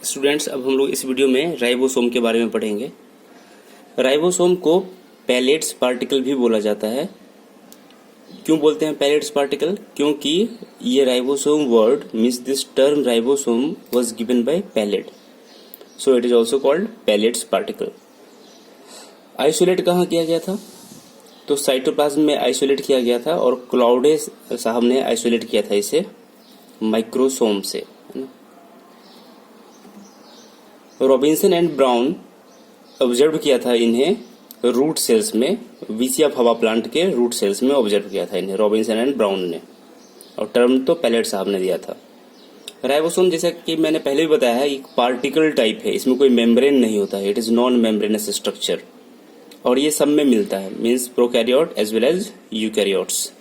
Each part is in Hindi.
स्टूडेंट्स, अब हम लोग इस वीडियो में राइबोसोम के बारे में पढ़ेंगे। राइबोसोम को पैलेट्स पार्टिकल भी बोला जाता है। क्यों बोलते हैं पैलेट्स पार्टिकल? क्योंकि ये ribosome word means this term ribosome was given by Palade, so it is also called Palade's particle. Isolate कहाँ किया गया था? तो साइटोप्लाज्म में आइसोलेट किया गया था और क्लाउडे साहब ने आइसोलेट किया था इसे माइक्रोसोम से। रॉबिन्सन एंड ब्राउन ऑब्जर्व किया था इन्हें रूट सेल्स में, विसिया फवा प्लांट के रूट सेल्स में ऑब्जर्व किया था इन्हें रॉबिन्सन एंड ब्राउन ने, और टर्म तो पैलेट साहब ने दिया था। राइबोसोम जैसा कि मैंने पहले भी बताया है एक पार्टिकल टाइप है, इसमें कोई मेम्ब्रेन नहीं होता है, it is non membranous structure, और ये सब में मिलता है, means prokaryote as well as eukaryotes.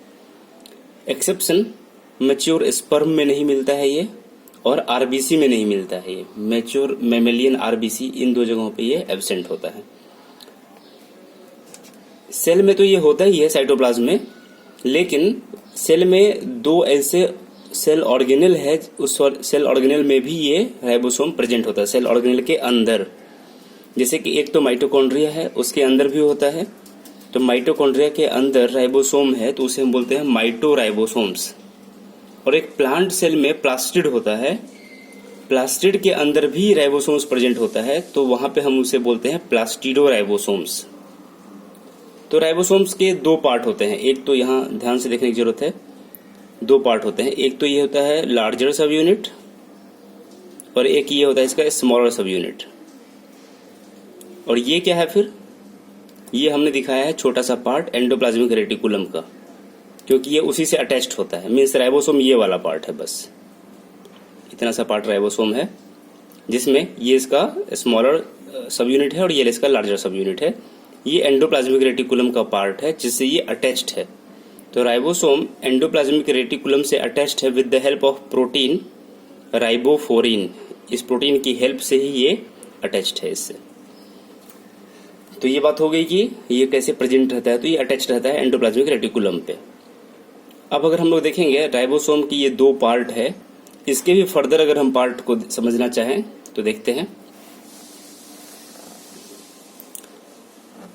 Exception mature sperm में नहीं मिलता है ये, और आरबीसी में नहीं मिलता है ये। मैच्योर मैमेलियन आरबीसी इन दो जगहों पे ये एब्सेंट होता है। सेल में तो ये होता ही है साइटोप्लाज्म में, लेकिन सेल में दो ऐसे सेल ऑर्गेनेल है, उस सेल ऑर्गेनेल में भी ये राइबोसोम प्रेजेंट होता है, सेल ऑर्गेनेल के अंदर। जैसे कि एक तो माइटोकॉन्ड्रिया है, उसके अंदर भी होता है, तो माइटोकॉन्ड्रिया के अंदर राइबोसोम है तो उसे हम बोलते हैं माइटोराइबोसोम्स। और एक प्लांट सेल में प्लास्टिड होता है, प्लास्टिड के अंदर भी राइबोसोम्स प्रेजेंट होता है, तो वहां पे हम उसे बोलते हैं प्लास्टिडोराइबोसोम्स। तो राइबोसोम्स के दो पार्ट होते हैं, एक तो यहाँ ध्यान से देखने की जरूरत है, दो पार्ट होते हैं, एक तो ये होता है लार्जर सब यूनिट और एक ये होता है इसका स्मॉलर सब यूनिट। और ये क्या है फिर? ये हमने दिखाया है छोटा सा पार्ट एंडोप्लाज्मिक रेटिकुलम का, क्योंकि ये उसी से अटैच्ड होता है, मीन्स राइबोसोम ये वाला पार्ट है, बस इतना सा पार्ट राइबोसोम है, जिसमें ये इसका स्मॉलर सब यूनिट है और ये इसका लार्जर सब यूनिट है। ये एंडोप्लाज्मिक रेटिकुलम का पार्ट है जिससे ये अटैच्ड है। तो राइबोसोम एंडोप्लाज्मिक रेटिकुलम से अटैच्ड है with the help of protein ribophorin. इस प्रोटीन की हेल्प से ही ये अटैच्ड है इससे। तो ये बात हो गई कि ये कैसे प्रेजेंट रहता है, तो ये अटैच्ड रहता है एंडोप्लाज्मिक रेटिकुलम पे। अब अगर हम लोग देखेंगे राइबोसोम की ये दो पार्ट है, इसके भी फर्दर अगर हम पार्ट को समझना चाहें तो देखते हैं।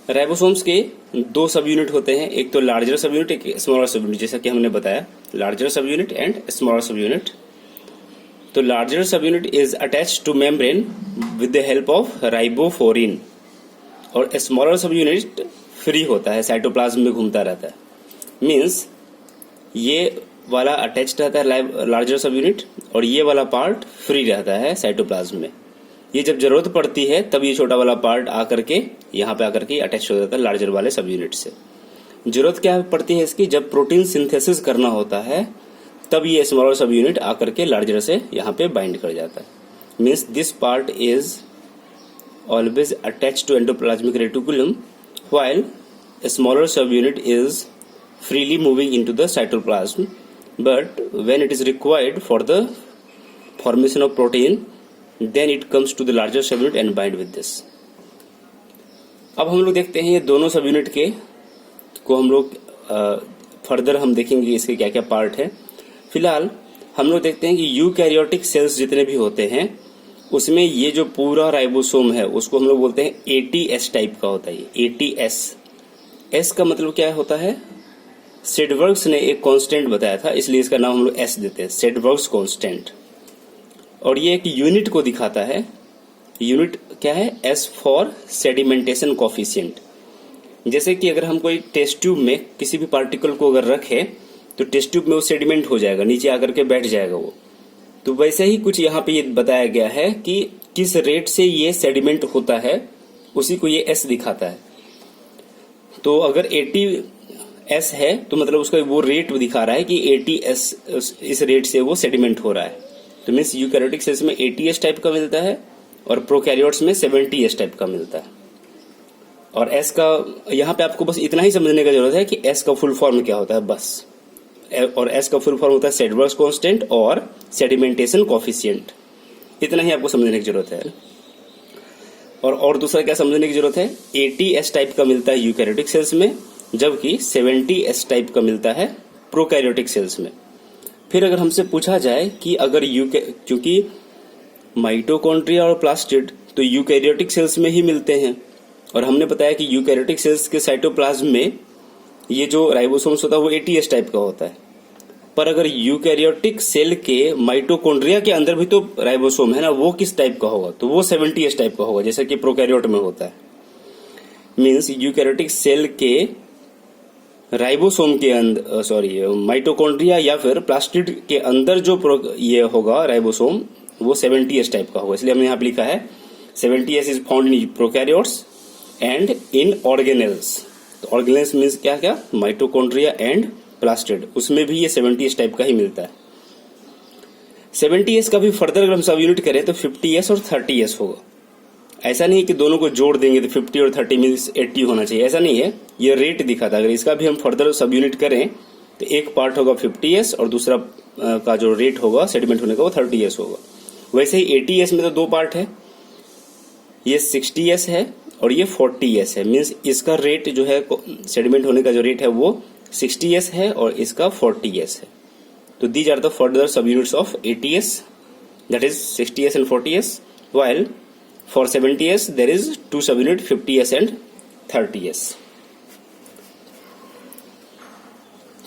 राइबोसोम्स के दो सब यूनिट होते हैं, एक तो लार्जर सब यूनिट, एक स्मॉलर सब यूनिट, जैसा कि हमने बताया larger sub unit and smaller sub unit. तो larger sub unit is attached to membrane with the help of ribophorin, और स्मॉलर सब यूनिट फ्री होता है, साइटोप्लाज्म में घूमता रहता है, मीन्स ये वाला अटैच्ड रहता है लार्जर सब यूनिट और ये वाला पार्ट फ्री रहता है साइटोप्लाज्म में। ये जब जरूरत पड़ती है तब ये छोटा वाला पार्ट आकर के यहाँ पे आकर के अटैच हो जाता है लार्जर वाले सब यूनिट से। जरूरत क्या पड़ती है इसकी? जब प्रोटीन सिंथेसिस करना होता है तब ये स्मॉलर सब यूनिट आकर के लार्जर से यहाँ पे बाइंड कर जाता है, means this part is always attached to endoplasmic reticulum while a smaller subunit is freely moving into the cytoplasm, but when it is required for the formation of protein then it comes to the larger subunit and bind with this। अब हम लोग देखते हैं ये दोनों सबयूनिट के को हम लोग फर्दर हम देखेंगे इसके क्या क्या पार्ट है। फिलहाल हम लोग देखते हैं कि यूकैरियोटिक सेल्स जितने भी होते हैं उसमें ये जो पूरा राइबोसोम है उसको हम लोग बोलते हैं एटीएस टाइप का होता है। ये एटीएस, एस का मतलब क्या होता है? सेडवर्क्स ने एक कांस्टेंट बताया था, इसलिए इसका नाम हम लोग एस देते हैं, सेडवर्क्स कांस्टेंट। और ये एक यूनिट को दिखाता है, यूनिट क्या है? S for sedimentation coefficient. जैसे कि अगर हम कोई टेस्ट ट्यूब में किसी भी पार्टिकल को अगर रखे तो टेस्ट ट्यूब में वो सेडिमेंट हो जाएगा, नीचे आकर के बैठ जाएगा वो। तो वैसे ही कुछ यहाँ पे ये बताया गया है कि किस रेट से ये सेडिमेंट होता है, उसी को ये एस दिखाता है। तो अगर 80s है तो मतलब उसका वो रेट दिखा रहा है कि 80s इस रेट से वो सेडिमेंट हो रहा है। तो मीन्स यूकैरियोटिक सेल्स में 80s टाइप का मिलता है और प्रोकैरियोट्स में 70s टाइप का मिलता है। और एस का यहाँ पे आपको बस इतना ही समझने का जरूरत है कि एस का फुल फॉर्म क्या होता है बस, और एस का फुल फॉर्म होता है सेडवर्क्स कांस्टेंट और सेडिमेंटेशन कोफिशिएंट। इतना ही आपको समझने की जरूरत है। और दूसरा क्या समझने की जरूरत है? 80s टाइप का मिलता है यूकैरियोटिक सेल्स में, जबकि 70s टाइप का मिलता है प्रोकैरियोटिक सेल्स में। फिर अगर हमसे पूछा जाए कि अगर क्योंकि माइटोकॉन्ड्रिया और प्लास्टिड तो यूकैरियोटिक सेल्स में ही मिलते हैं, और हमने बताया कि यूकैरियोटिक सेल्स के साइटोप्लाज्म में ये जो राइबोसोम्स होता है वो ATS टाइप का होता है। पर अगर यूकैरियोटिक सेल के माइटोकॉन्ड्रिया के अंदर भी तो राइबोसोम है ना, वो किस टाइप का होगा? तो वो 70S टाइप का होगा, जैसा कि प्रोकैरियोट में होता है। मीन्स यूकैरियोटिक सेल के राइबोसोम के अंदर माइटोकॉन्ड्रिया या फिर प्लास्टिड के अंदर जो ये होगा राइबोसोम वो 70S टाइप का होगा। इसलिए हमने यहाँ पे लिखा है 70S is found in prokaryotes and in organelles. तो ऑर्गेनेल्स मीन्स क्या क्या? माइटोकॉन्ड्रिया एंड प्लास्टिड, उसमें भी ये 70S टाइप का ही मिलता है। 70S का भी फर्दर अगर हम सब यूनिट करें तो 50S और 30S होगा। ऐसा नहीं है कि दोनों को जोड़ देंगे तो 50 और 30 मीन्स 80 होना चाहिए, ऐसा नहीं है। ये रेट दिखा था, अगर इसका भी हम फर्दर सब यूनिट करें तो एक पार्ट होगा 50S और दूसरा का जो रेट होगा सेडिमेंट होने का वो 30S होगा। वैसे ही 80S में तो दो पार्ट है, ये 60S है और ये 40S है। मीन्स इसका रेट जो है सेडिमेंट होने का जो रेट है वो 60S है और इसका 40S है। तो दीज आर द फर्दर सब units of 80S, that is 60S and 40S, while for 70S there is two subunit 50S and 30S।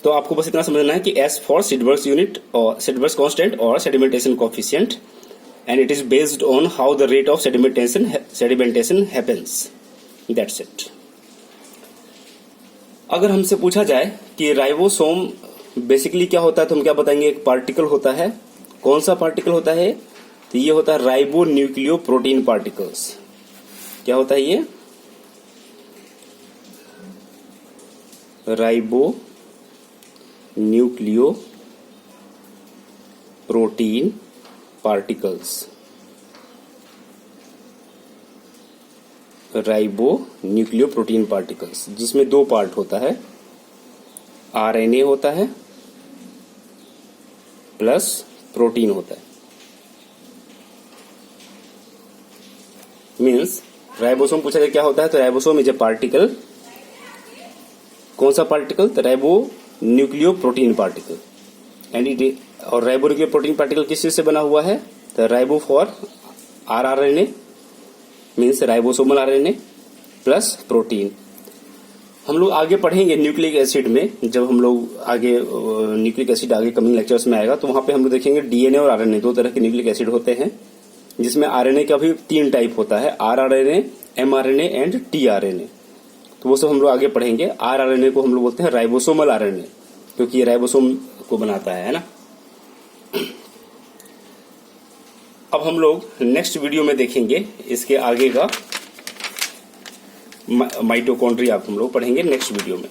तो आपको बस इतना समझना है कि S for Sydberg's unit और Sydberg's constant और sedimentation coefficient, and it is based on how the rate of sedimentation happens. That's it. अगर हमसे पूछा जाए कि राइबोसोम बेसिकली क्या होता है तो हम क्या बताएंगे? एक पार्टिकल होता है। कौन सा पार्टिकल होता है? तो ये होता है राइबो न्यूक्लियो प्रोटीन पार्टिकल्स। क्या होता है ये? Ribo nucleo protein particles. Ribo nucleo protein particles, जिसमें दो पार्ट होता है, RNA होता है प्लस प्रोटीन होता है। मीन्स राइबोसोम पूछा जाए क्या होता है तो राइबोसोम इज ए पार्टिकल। कौन सा पार्टिकल? तो ribo nucleo protein particle. And और राइबो न्यूक्लियो प्रोटीन पार्टिकल किस चीज से बना हुआ है? तो ribo for RNA means ribosomal RNA plus protein. हम लोग आगे पढ़ेंगे न्यूक्लिक एसिड में, जब हम लोग आगे न्यूक्लिक एसिड आगे कमिंग लेक्चर्स में आएगा तो वहां पे हम लोग देखेंगे DNA और RNA दो तरह के न्यूक्लिक एसिड होते हैं, जिसमें RNA का भी 3 टाइप होता है, rRNA, mRNA एंड tRNA। तो वो सब हम लोग आगे पढ़ेंगे। rRNA को हम लोग बोलते हैं राइबोसोमल RNA, क्योंकि ये राइबोसोम को बनाता है ना। अब हम लोग नेक्स्ट वीडियो में देखेंगे इसके आगे का माइटोकॉन्ड्रिया हम लोग पढ़ेंगे नेक्स्ट वीडियो में।